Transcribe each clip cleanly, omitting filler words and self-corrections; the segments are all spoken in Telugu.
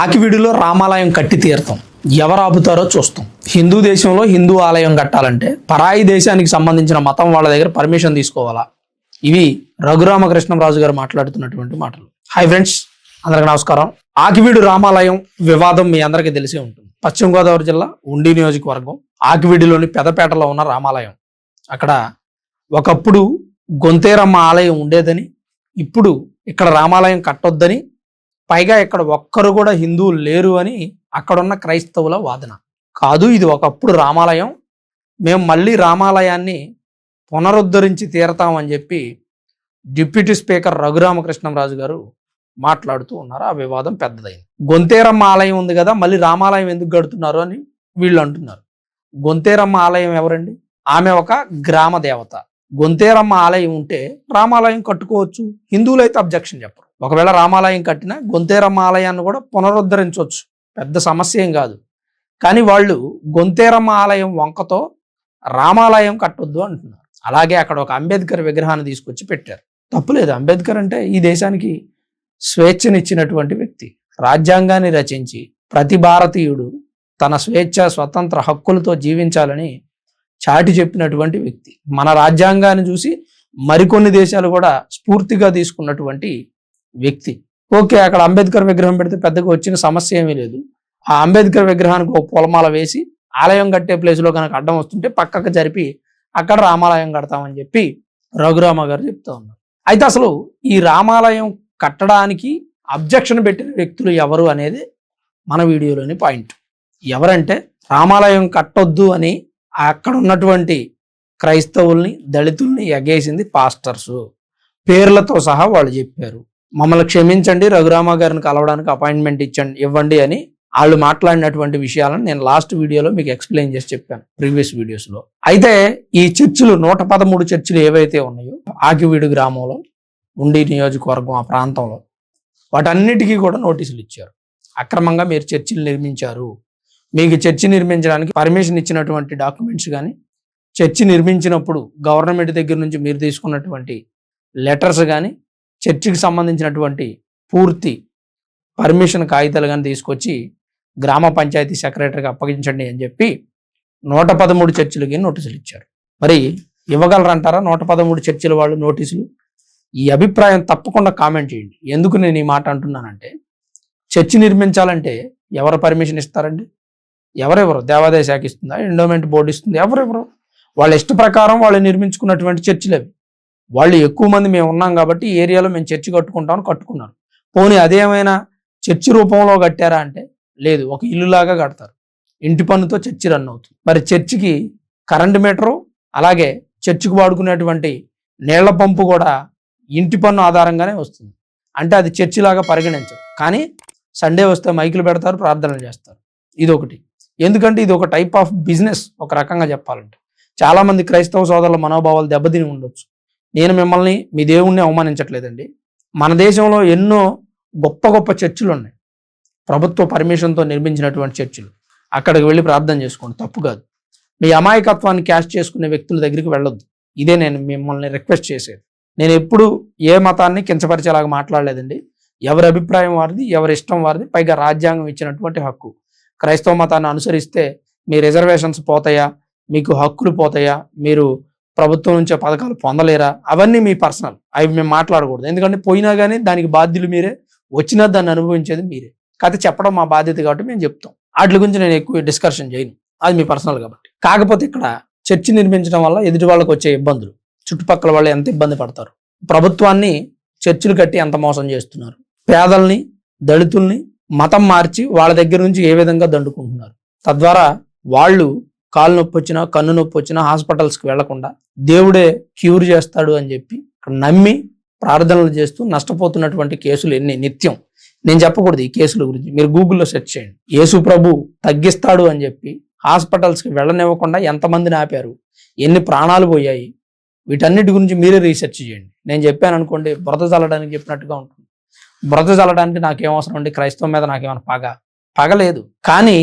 ఆకివీడులో రామాలయం కట్టి తీరుతాం. ఎవరు ఆపుతారో చూస్తాం. హిందూ దేశంలో హిందూ ఆలయం కట్టాలంటే పరాయి దేశానికి సంబంధించిన మతం వాళ్ళ దగ్గర పర్మిషన్ తీసుకోవాలా? ఇవి రఘురామకృష్ణరాజు గారు మాట్లాడుతున్నటువంటి మాటలు. హాయ్ ఫ్రెండ్స్, అందరికి నమస్కారం. ఆకివీడు రామాలయం వివాదం మీ అందరికీ తెలిసే ఉంటుంది. పశ్చిమ గోదావరి జిల్లా ఉండి నియోజకవర్గం ఆకివీడిలోని పెదపేటలో ఉన్న రామాలయం. అక్కడ ఒకప్పుడు గొంతేరమ్మ ఆలయం ఉండేదని, ఇప్పుడు ఇక్కడ రామాలయం కట్టొద్దని, పైగా ఇక్కడ ఒక్కరు కూడా హిందువులు లేరు అని అక్కడున్న క్రైస్తవుల వాదన. కాదు, ఇది ఒకప్పుడు రామాలయం, మేము మళ్ళీ రామాలయాన్ని పునరుద్ధరించి తీరతామని చెప్పి డిప్యూటీ స్పీకర్ రఘురామకృష్ణరాజు గారు మాట్లాడుతూ ఉన్నారు. ఆ వివాదం పెద్దదైంది. గొంతేరమ్మ ఆలయం ఉంది కదా, మళ్ళీ రామాలయం ఎందుకు కడుతున్నారు అని వీళ్ళు అంటున్నారు. గొంతేరమ్మ ఆలయం ఎవరండి? ఆమె ఒక గ్రామ దేవత. గొంతేరమ్మ ఆలయం ఉంటే రామాలయం కట్టుకోవచ్చు, హిందువులు అయితే అబ్జెక్షన్ చెప్పరు. ఒకవేళ రామాలయం కట్టినా గొంతేరమ్మ ఆలయాన్ని కూడా పునరుద్ధరించవచ్చు, పెద్ద సమస్య ఏం కాదు. కానీ వాళ్ళు గొంతేరమ్మ ఆలయం వంకతో రామాలయం కట్టొద్దు అంటున్నారు. అలాగే అక్కడ ఒక అంబేద్కర్ విగ్రహాన్ని తీసుకొచ్చి పెట్టారు. తప్పులేదు, అంబేద్కర్ అంటే ఈ దేశానికి స్వేచ్ఛనిచ్చినటువంటి వ్యక్తి. రాజ్యాంగాన్ని రచించి ప్రతి భారతీయుడు తన స్వేచ్ఛ స్వతంత్ర హక్కులతో జీవించాలని చాటి చెప్పినటువంటి వ్యక్తి. మన రాజ్యాంగాన్ని చూసి మరికొన్ని దేశాలు కూడా స్ఫూర్తిగా తీసుకున్నటువంటి వ్యక్తి. ఓకే, అక్కడ అంబేద్కర్ విగ్రహం పెడితే పెద్దగా వచ్చిన సమస్య ఏమీ లేదు. ఆ అంబేద్కర్ విగ్రహానికి ఒక పూలమాల వేసి ఆలయం కట్టే ప్లేస్లో కనుక అడ్డం వస్తుంటే పక్కకు జరిపి అక్కడ రామాలయం కడతామని చెప్పి రఘురామ గారు చెప్తా ఉన్నారు. అయితే అసలు ఈ రామాలయం కట్టడానికి అబ్జెక్షన్ పెట్టిన వ్యక్తులు ఎవరు అనేది మన వీడియోలోని పాయింట్. ఎవరంటే, రామాలయం కట్టొద్దు అని అక్కడ ఉన్నటువంటి క్రైస్తవుల్ని దళితుల్ని ఎగేసింది పాస్టర్స్. పేర్లతో సహా వాళ్ళు చెప్పారు, మమ్మల్ని క్షమించండి, రఘురామ గారిని కలవడానికి అపాయింట్మెంట్ ఇవ్వండి అని వాళ్ళు మాట్లాడినటువంటి విషయాలను నేను లాస్ట్ వీడియోలో మీకు ఎక్స్ప్లెయిన్ చేసి చెప్పాను, ప్రీవియస్ వీడియోస్లో. అయితే ఈ చర్చిలు 113 చర్చిలు ఏవైతే ఉన్నాయో ఆకివీడు గ్రామంలో ఉండి నియోజకవర్గం ఆ ప్రాంతంలో, వాటన్నిటికీ కూడా నోటీసులు ఇచ్చారు. అక్రమంగా మీరు చర్చిలు నిర్మించారు, మీకు చర్చి నిర్మించడానికి పర్మిషన్ ఇచ్చినటువంటి డాక్యుమెంట్స్ కానీ, చర్చి నిర్మించినప్పుడు గవర్నమెంట్ దగ్గర నుంచి మీరు తీసుకున్నటువంటి లెటర్స్ కానీ, చర్చికి సంబంధించినటువంటి పూర్తి పర్మిషన్ కాగితాలు కానీ తీసుకొచ్చి గ్రామ పంచాయతీ సెక్రటరీకి అప్పగించండి అని చెప్పి 113 చర్చిలకి నోటీసులు ఇచ్చారు. మరి ఇవ్వగలరంటారా 113 చర్చిల వాళ్ళు నోటీసులు? ఈ అభిప్రాయం తప్పకుండా కామెంట్ చేయండి. ఎందుకు నేను ఈ మాట అంటున్నానంటే, చర్చి నిర్మించాలంటే ఎవరు పర్మిషన్ ఇస్తారండి? ఎవరెవరు? దేవాదాయ శాఖ ఇస్తుందా? ఎండోమెంట్ బోర్డు ఇస్తుంది? ఎవరెవరు? వాళ్ళ ఇష్ట ప్రకారం వాళ్ళు నిర్మించుకున్నటువంటి చర్చిలు అవి. వాళ్ళు ఎక్కువ మంది మేము ఉన్నాం కాబట్టి ఈ ఏరియాలో మేము చర్చి కట్టుకుంటామని కట్టుకున్నారు. పోనీ అదేమైనా చర్చి రూపంలో కట్టారా అంటే లేదు, ఒక ఇల్లులాగా కడతారు. ఇంటి పన్నుతో చర్చి రన్ అవుతుంది. మరి చర్చికి కరెంటు మీటరు, అలాగే చర్చికి వాడుకునేటువంటి నీళ్ల పంపు కూడా ఇంటి పన్ను ఆధారంగానే వస్తుంది. అంటే అది చర్చిలాగా పరిగణించరు. కానీ సండే వస్తే మైకులు పెడతారు, ప్రార్థనలు చేస్తారు. ఇదొకటి. ఎందుకంటే ఇది ఒక టైప్ ఆఫ్ బిజినెస్ ఒక రకంగా చెప్పాలంటే. చాలామంది క్రైస్తవ సోదరుల మనోభావాలు దెబ్బతిని ఉండొచ్చు. నేను మిమ్మల్ని మీ దేవుణ్ణి అవమానించట్లేదండి. మన దేశంలో ఎన్నో గొప్ప గొప్ప చర్చిలు ఉన్నాయి, ప్రభుత్వ పర్మిషన్తో నిర్మించినటువంటి చర్చిలు. అక్కడికి వెళ్ళి ప్రార్థన చేసుకోండి, తప్పు కాదు. మీ అమాయకత్వాన్ని క్యాష్ చేసుకునే వ్యక్తుల దగ్గరికి వెళ్ళొద్దు. ఇదే నేను మిమ్మల్ని రిక్వెస్ట్ చేసేది. నేను ఎప్పుడు ఏ మతాన్ని కించపరిచేలాగా మాట్లాడలేదండి. ఎవరి అభిప్రాయం వారిది, ఎవరి ఇష్టం వారిది. పైగా రాజ్యాంగం ఇచ్చినటువంటి హక్కు. క్రైస్తవ మతాన్ని అనుసరిస్తే మీ రిజర్వేషన్స్ పోతాయా, మీకు హక్కులు పోతాయా, మీరు ప్రభుత్వం నుంచే పథకాలు పొందలేరా, అవన్నీ మీ పర్సనల్. అవి మేము మాట్లాడకూడదు. ఎందుకంటే పోయినా కానీ దానికి బాధ్యులు మీరే, వచ్చినా దాన్ని అనుభవించేది మీరే. కథ చెప్పడం మా బాధ్యత కాబట్టి మేము చెప్తాం. వాటి గురించి నేను ఎక్కువ డిస్కషన్ చేయను, అది మీ పర్సనల్ కాబట్టి. కాకపోతే ఇక్కడ చర్చి నిర్మించడం వల్ల ఎదుటి వాళ్ళకి వచ్చే ఇబ్బందులు, చుట్టుపక్కల వాళ్ళు ఎంత ఇబ్బంది పడతారు, ప్రభుత్వాన్ని చర్చిలు కట్టి ఎంత మోసం చేస్తున్నారు, పేదల్ని దళితుల్ని మతం మార్చి వాళ్ళ దగ్గర నుంచి ఏ విధంగా దండుకుంటున్నారు. తద్వారా వాళ్ళు కాలు నొప్పి వచ్చినా కన్ను నొప్పి వచ్చినా హాస్పిటల్స్కి వెళ్లకుండా దేవుడే క్యూర్ చేస్తాడు అని చెప్పి నమ్మి ప్రార్థనలు చేస్తూ నష్టపోతున్నటువంటి కేసులు ఎన్ని నిత్యం. నేను చెప్పకూడదు ఈ కేసుల గురించి, మీరు గూగుల్లో సెర్చ్ చేయండి. యేసు ప్రభు తగ్గిస్తాడు అని చెప్పి హాస్పిటల్స్కి వెళ్ళనివ్వకుండా ఎంతమందిని ఆపారు, ఎన్ని ప్రాణాలు పోయాయి, వీటన్నిటి గురించి మీరే రీసెర్చ్ చేయండి. నేను చెప్పాను అనుకోండి, బురద చల్లడానికి చెప్పినట్టుగా ఉంటుంది. బురద చల్లడానికి నాకేం అవసరం అండి? క్రైస్తవం మీద నాకేమైనా పగలేదు. కానీ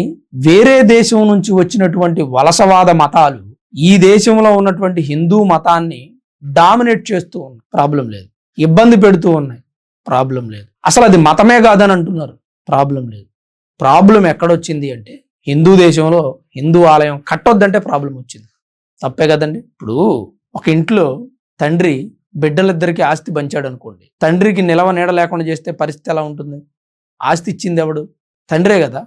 వేరే దేశం నుంచి వచ్చినటువంటి వలసవాద మతాలు ఈ దేశంలో ఉన్నటువంటి హిందూ మతాన్ని డామినేట్ చేస్తూ ఉన్నాయి, ప్రాబ్లం లేదు. ఇబ్బంది పెడుతూ ఉన్నాయి, ప్రాబ్లం లేదు. అసలు అది మతమే కాదని అంటున్నారు, ప్రాబ్లం లేదు. ప్రాబ్లం ఎక్కడొచ్చింది అంటే హిందూ దేశంలో హిందూ ఆలయం కట్టొద్దంటే ప్రాబ్లం వచ్చింది. తప్పే కదండి. ఇప్పుడు ఒక ఇంట్లో తండ్రి బిడ్డలిద్దరికి ఆస్తి పంచాడు అనుకోండి, తండ్రికి నిలవ నీడ లేకుండా చేస్తే పరిస్థితి ఎలా ఉంటుంది? ఆస్తి ఇచ్చింది ఎవడు? తండ్రే కదా.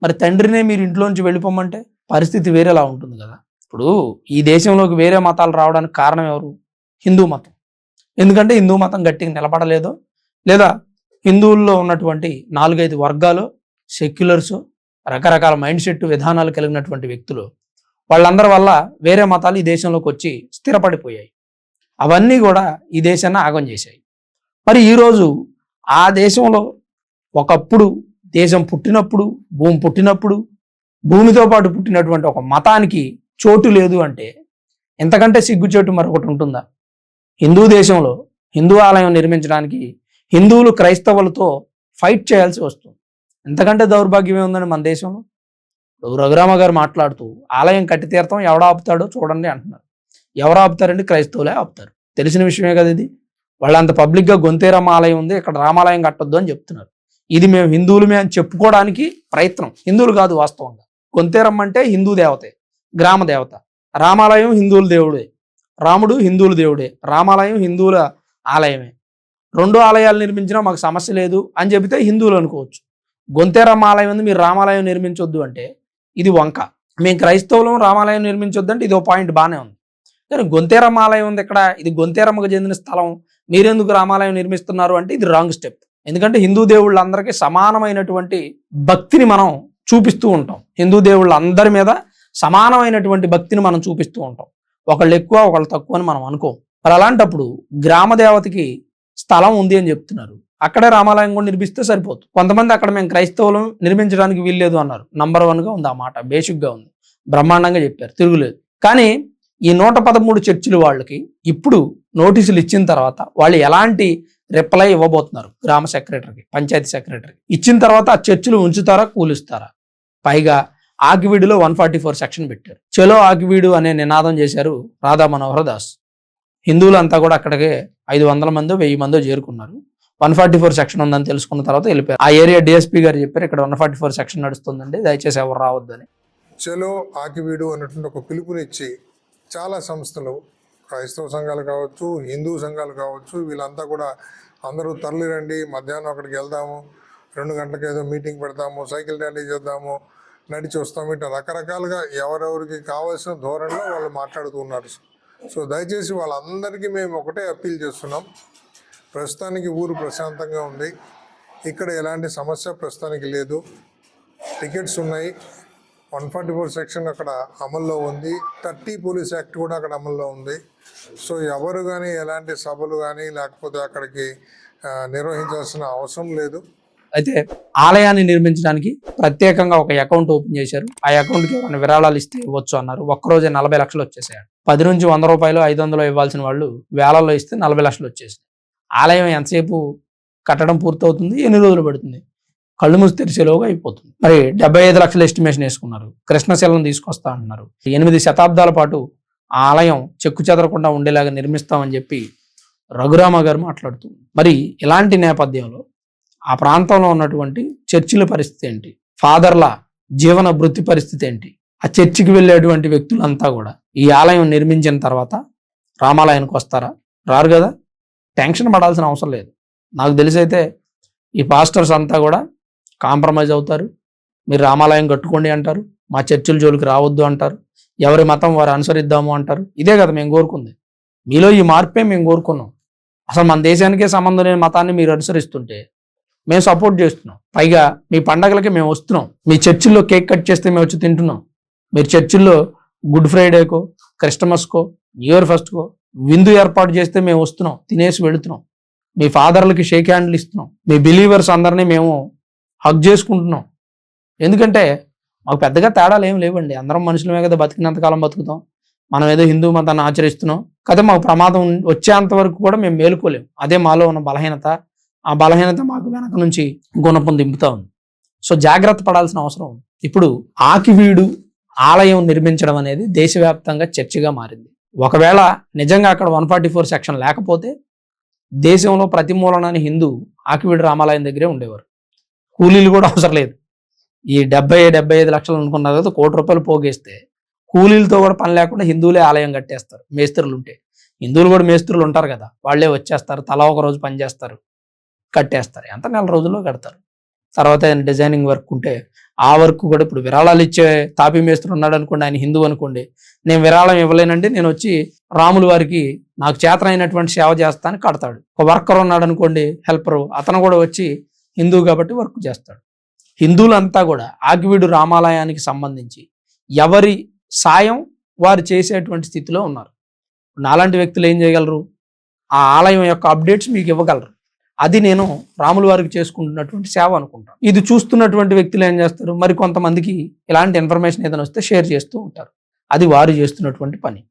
మరి తండ్రినే మీరు ఇంట్లో నుంచి వెళ్ళిపోమంటే పరిస్థితి వేరేలా ఉంటుంది కదా. ఇప్పుడు ఈ దేశంలోకి వేరే మతాలు రావడానికి కారణం ఎవరు? హిందూ మతం. ఎందుకంటే హిందూ మతం గట్టిగా నిలబడలేదో, లేదా హిందువుల్లో ఉన్నటువంటి 4-5 వర్గాలు, సెక్యులర్స్, రకరకాల మైండ్ సెట్ విధానాలు కలిగినటువంటి వ్యక్తులు, వాళ్ళందరి వల్ల వేరే మతాలు ఈ దేశంలోకి వచ్చి స్థిరపడిపోయాయి. అవన్నీ కూడా ఈ దేశాన్ని ఆగం చేశాయి. మరి ఈరోజు ఆ దేశంలో ఒకప్పుడు దేశం పుట్టినప్పుడు, భూమి పుట్టినప్పుడు, భూమితో పాటు పుట్టినటువంటి ఒక మతానికి చోటు లేదు అంటే ఎంతకంటే సిగ్గుచేటు మరొకటి ఉంటుందా? హిందూ దేశంలో హిందూ ఆలయం నిర్మించడానికి హిందువులు క్రైస్తవులతో ఫైట్ చేయాల్సి వస్తుంది. ఎంతకంటే దౌర్భాగ్యమే ఉందని మన దేశంలో. రఘురామ గారు మాట్లాడుతూ ఆలయం కట్టి తీర్థం ఎవడ ఆపుతాడో చూడండి అంటున్నారు. ఎవరు ఆపుతారండి? క్రైస్తవులే ఆపుతారు. తెలిసిన విషయమే కదా ఇది. వాళ్ళంత పబ్లిక్గా గొంతేరమ్మ ఆలయం ఉంది, ఇక్కడ రామాలయం కట్టొద్దు అని చెప్తున్నారు. ఇది మేము హిందువులమే అని చెప్పుకోవడానికి ప్రయత్నం. హిందువులు కాదు వాస్తవంగా. గొంతేరమ్మ అంటే హిందూ దేవతే, గ్రామ దేవత. రామాలయం హిందువుల దేవుడే, రాముడు హిందువుల దేవుడే, రామాలయం హిందువుల ఆలయమే. 2 ఆలయాలు నిర్మించినా మాకు సమస్య లేదు అని చెబితే హిందువులు అనుకోవచ్చు. గొంతేరమ్మ ఆలయం ఉంది, మీరు రామాలయం నిర్మించొద్దు అంటే ఇది వంక. మేము క్రైస్తవులం రామాలయం నిర్మించొద్దు అంటే ఇదో పాయింట్ బాగానే ఉంది. కానీ గొంతేరమ్మ ఆలయం ఉంది ఇక్కడ, ఇది గొంతేరమ్మకు చెందిన స్థలం, మీరెందుకు రామాలయం నిర్మిస్తున్నారు అంటే ఇది రాంగ్ స్టెప్. ఎందుకంటే హిందూ దేవుళ్ళందరికీ సమానమైనటువంటి భక్తిని మనం చూపిస్తూ ఉంటాం. హిందూ దేవుళ్ళందరి మీద సమానమైనటువంటి భక్తిని మనం చూపిస్తూ ఉంటాం. ఒకళ్ళు ఎక్కువ ఒకళ్ళు తక్కువ అని మనం అనుకోం. మరి అలాంటప్పుడు గ్రామ దేవతకి స్థలం ఉంది అని చెప్తున్నారు, అక్కడే రామాలయం కూడా నిర్మిస్తే సరిపోతుంది. కొంతమంది అక్కడ మేము క్రైస్తవులు నిర్మించడానికి వీల్లేదు అన్నారు. నంబర్ 1గా ఉంది ఆ మాట, బేసిక్గా ఉంది, బ్రహ్మాండంగా చెప్పారు, తిరుగులేదు. కానీ ఈ 113 చర్చిలు వాళ్ళకి ఇప్పుడు నోటీసులు ఇచ్చిన తర్వాత వాళ్ళు ఎలాంటి రిప్లై ఇవ్వబోతున్నారు? గ్రామ సెక్రటరీకి, పంచాయతీ సెక్రటరీకి ఇచ్చిన తర్వాత ఆ చర్చిలు ఉంచుతారా, కూలుస్తారా? పైగా ఆకివీడులో 144 సెక్షన్ పెట్టారు. చలో ఆకివీడు అనే నినాదం చేశారు రాధా మనోహర్ దాస్. హిందువులంతా కూడా అక్కడికి 500 మందో 1000 మందో చేరుకున్నారు. 144 సెక్షన్ ఉందని తెలుసుకున్న తర్వాత వెళ్ళిపోయారు. ఆ ఏరియా డిఎస్పీ గారు చెప్పారు, ఇక్కడ 144 సెక్షన్ నడుస్తుందండి, దయచేసి ఎవరు రావద్దని. చలో ఆకివీడు అన్నటువంటి ఒక పిలుపునిచ్చి చాలా సంస్థలు, క్రైస్తవ సంఘాలు కావచ్చు, హిందూ సంఘాలు కావచ్చు, వీళ్ళంతా కూడా అందరూ తరలిరండి, మధ్యాహ్నం అక్కడికి వెళ్దాము, 2 గంటలకు ఏదో మీటింగ్ పెడతాము, సైకిల్ ర్యాలీ చేద్దాము, నడిచి వస్తాము, ఇట్లా రకరకాలుగా ఎవరెవరికి కావాల్సిన ధోరణిలో వాళ్ళు మాట్లాడుతూ ఉన్నారు. సో దయచేసి వాళ్ళందరికీ మేము ఒకటే అప్పీల్ చేస్తున్నాం. ప్రస్తుతానికి ఊరు ప్రశాంతంగా ఉంది, ఇక్కడ ఎలాంటి సమస్య ప్రస్తుతానికి లేదు. టికెట్స్ ఉన్నాయి, 144 సెక్షన్ అక్కడ అమల్లో ఉంది, 30 పోలీస్ యాక్ట్ కూడా అక్కడ అమల్లో ఉంది. సో ఎవరు కానీ ఎలాంటి సభలు కానీ లేకపోతే అక్కడికి నిర్వహించాల్సిన అవసరం లేదు. అయితే ఆలయాన్ని నిర్మించడానికి ప్రత్యేకంగా ఒక అకౌంట్ ఓపెన్ చేశారు. ఆ అకౌంట్కి ఎవరైనా విరాళాలు ఇస్తే ఇవ్వచ్చు అన్నారు. ఒక్కరోజే 40 లక్షలు వచ్చేసాడు. 10 నుంచి 100 రూపాయలు 500 ఇవ్వాల్సిన వాళ్ళు వేలల్లో ఇస్తే 40 లక్షలు వచ్చేసింది. ఆలయం ఎంతసేపు కట్టడం పూర్తవుతుంది, ఎన్ని రోజులు పడుతుంది? కళ్ళు మూసి తెరిచేలోగా అయిపోతుంది. మరి 75 లక్షలు ఎస్టిమేషన్ వేసుకున్నారు. కృష్ణశిలను తీసుకొస్తా అంటున్నారు. 8 శతాబ్దాల పాటు ఆ ఆలయం చెక్కు చెదరకుండా ఉండేలాగా నిర్మిస్తామని చెప్పి రఘురామ గారు మాట్లాడుతూ, మరి ఇలాంటి నేపథ్యంలో ఆ ప్రాంతంలో ఉన్నటువంటి చర్చిల పరిస్థితి ఏంటి, ఫాదర్ల జీవన వృత్తి పరిస్థితి ఏంటి, ఆ చర్చికి వెళ్ళేటువంటి వ్యక్తులంతా కూడా ఈ ఆలయం నిర్మించిన తర్వాత రామాలయానికి వస్తారా? రారు కదా. టెన్షన్ పడాల్సిన అవసరం లేదు. నాకు తెలిసైతే ఈ పాస్టర్స్ అంతా కూడా కాంప్రమైజ్ అవుతారు. మీరు రామాలయం కట్టుకోండి అంటారు, మా చర్చిల జోలికి రావద్దు అంటారు, ఎవరి మతం వారు అనుసరిద్దాము అంటారు. ఇదే కదా మేము కోరుకుంది. మీలో ఈ మార్పే మేము కోరుకున్నాం. అసలు మన దేశానికే సంబంధం లేని మతాన్ని మీరు అనుసరిస్తుంటే మేము సపోర్ట్ చేస్తున్నాం. పైగా మీ పండగలకి మేము వస్తున్నాం. మీ చర్చిల్లో కేక్ కట్ చేస్తే మేము వచ్చి తింటున్నాం. మీరు చర్చిల్లో గుడ్ ఫ్రైడేకో, క్రిస్టమస్కో, న్యూ ఇయర్ ఫస్ట్కో విందు ఏర్పాటు చేస్తే మేము వస్తున్నాం, తినేసి వెళుతున్నాం. మీ ఫాదర్లకి షేక్ హ్యాండ్లు ఇస్తున్నాం. మీ బిలీవర్స్ అందరినీ మేము హగ్ చేసుకుంటున్నాం. ఎందుకంటే మాకు పెద్దగా తేడాలు ఏం లేవండి. అందరం మనుషులమే కదా, బతికినంతకాలం బతుకుతాం. మనం ఏదో హిందూ మతాన్ని ఆచరిస్తున్నాం కదా, మాకు ప్రమాదం వచ్చేంత వరకు కూడా మేము మేలుకోలేం. అదే మాలో ఉన్న బలహీనత. ఆ బలహీనత మాకు వెనక నుంచి గుణపం దింపుతా ఉంది. సో జాగ్రత్త పడాల్సిన అవసరం ఉంది. ఇప్పుడు ఆకివీడు ఆలయం నిర్మించడం అనేది దేశవ్యాప్తంగా చర్చగా మారింది. ఒకవేళ నిజంగా అక్కడ 144 సెక్షన్ లేకపోతే దేశంలో ప్రతి మూలనాని హిందూ ఆకివీడు రామాలయం దగ్గరే ఉండేవారు. కూలీలు కూడా అవసరం లేదు. ఈ 75 లక్షలు అనుకున్నారు కదా, 1 కోటి రూపాయలు పోగేస్తే కూలీలతో కూడా పని లేకుండా హిందువులే ఆలయం కట్టేస్తారు. మేస్త్రులు ఉంటే, హిందువులు కూడా మేస్త్రులు ఉంటారు కదా, వాళ్ళే వచ్చేస్తారు, తలా ఒక రోజు పని చేస్తారు, కట్టేస్తారు. ఎంత నెల రోజుల్లో కడతారు. తర్వాత ఆయన డిజైనింగ్ వర్క్ ఉంటే ఆ వర్క్ కూడా, ఇప్పుడు విరాళాలు ఇచ్చే తాపీ మేస్త్రి ఉన్నాడు అనుకోండి, ఆయన హిందువు అనుకోండి, నేను విరాళం ఇవ్వలేనండి, నేను వచ్చి రాముల వారికి నాకు చేతనైనటువంటి సేవ చేస్తాను కడతాడు. ఒక వర్కర్ ఉన్నాడు అనుకోండి, హెల్పరు, అతను కూడా వచ్చి హిందువు కాబట్టి వర్క్ చేస్తాడు. హిందువులంతా కూడా ఆకివీడు రామాలయానికి సంబంధించి ఎవరి సాయం వారు చేసేటువంటి స్థితిలో ఉన్నారు. నాలాంటి వ్యక్తులు ఏం చేయగలరు? ఆ ఆలయం యొక్క అప్డేట్స్ మీకు ఇవ్వగలరు. అది నేను రాముల వారికి చేసుకుంటున్నటువంటి సేవ అనుకుంటాను. ఇది చూస్తున్నటువంటి వ్యక్తులు ఏం చేస్తారు? మరి కొంతమందికి ఇలాంటి ఇన్ఫర్మేషన్ ఏదైనా వస్తే షేర్ చేస్తూ ఉంటారు. అది వారు చేస్తున్నటువంటి పని.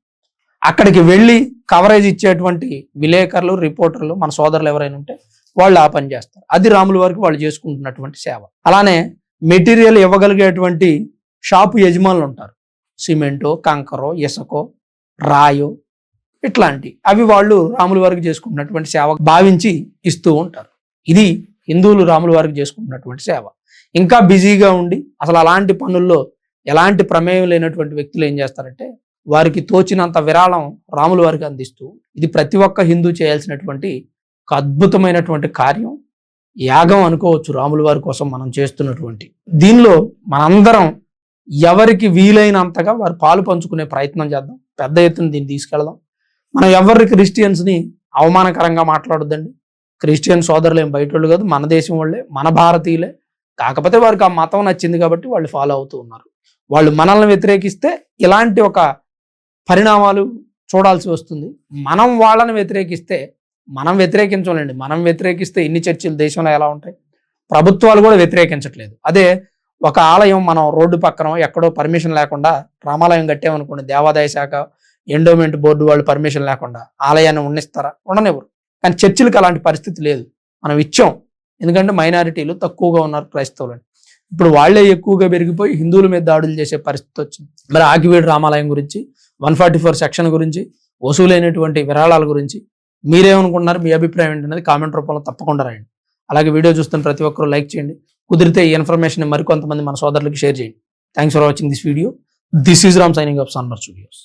అక్కడికి వెళ్ళి కవరేజ్ ఇచ్చేటువంటి విలేకరులు, రిపోర్టర్లు, మన సోదరులు ఎవరైనా ఉంటే వాళ్ళు ఆ పని చేస్తారు. అది రాముల వారికి వాళ్ళు చేసుకుంటున్నటువంటి సేవ. అలానే మెటీరియల్ ఇవ్వగలిగేటువంటి షాపు యజమానులు ఉంటారు. సిమెంటో, కంకరో, ఇసుకో, రాయో, ఇట్లాంటి అవి వాళ్ళు రాముల వారికి చేసుకుంటున్నటువంటి సేవ భావించి ఇస్తూ ఉంటారు. ఇది హిందువులు రాముల వారికి చేసుకుంటున్నటువంటి సేవ. ఇంకా బిజీగా ఉండి అసలు అలాంటి పనుల్లో ఎలాంటి ప్రమేయం లేనటువంటి వ్యక్తులు ఏం చేస్తారంటే వారికి తోచినంత విరాళం రాముల వారికి అందిస్తూ, ఇది ప్రతి ఒక్క హిందూ చేయాల్సినటువంటి ఒక అద్భుతమైనటువంటి కార్యం, యాగం అనుకోవచ్చు రాముల వారి కోసం మనం చేస్తున్నటువంటి. దీనిలో మనందరం ఎవరికి వీలైనంతగా వారు పాలు పంచుకునే ప్రయత్నం చేద్దాం. పెద్ద ఎత్తున దీన్ని తీసుకెళ్దాం. మనం ఎవరి క్రిస్టియన్స్ని అవమానకరంగా మాట్లాడొద్దండి. క్రిస్టియన్ సోదరులు ఏం బయట వాళ్ళు కాదు, మన దేశం వాళ్ళే, మన భారతీయులే. కాకపోతే వారికి ఆ మతం నచ్చింది కాబట్టి వాళ్ళు ఫాలో అవుతూ ఉన్నారు. వాళ్ళు మనల్ని వ్యతిరేకిస్తే ఇలాంటి ఒక పరిణామాలు చూడాల్సి వస్తుంది. మనం వాళ్ళని వ్యతిరేకిస్తే, మనం వ్యతిరేకించాలండి, మనం వ్యతిరేకిస్తే ఇన్ని చర్చలు దేశంలో ఎలా ఉంటాయి? ప్రభుత్వాలు కూడా వ్యతిరేకించట్లేదు. అదే ఒక ఆలయం మనం రోడ్డు పక్కన ఎక్కడో పర్మిషన్ లేకుండా రామాలయం కట్టామనుకోండి, దేవాదాయ శాఖ, ఎండోమెంట్ బోర్డు వాళ్ళు పర్మిషన్ లేకుండా ఆలయాన్ని ఉండనిస్తారా? ఉండనివ్వరు. కానీ చర్చిలకు అలాంటి పరిస్థితి లేదు. మనం ఇచ్చాం, ఎందుకంటే మైనారిటీలు తక్కువగా ఉన్నారు క్రైస్తవులని. ఇప్పుడు వాళ్లే ఎక్కువగా పెరిగిపోయి హిందువుల మీద దాడులు చేసే పరిస్థితి వచ్చింది. మరి ఆకివీడు రామాలయం గురించి, 144 సెక్షన్ గురించి, వసూలైనటువంటి విరాళాల గురించి మీరేమనుకుంటున్నారు? మీ అభిప్రాయం ఏంటనేది కామెంట్ రూపంలో తప్పకుండా రాయండి. అలాగే వీడియో చూస్తున్న ప్రతి ఒక్కరూ లైక్ చేయండి. కుదిరితే ఈ ఇన్ఫర్మేషన్ మరికొంతమంది మన సోదరులకు షేర్ చేయండి. Thanks for watching this video. This is Ram signing off సన్మర్ studios.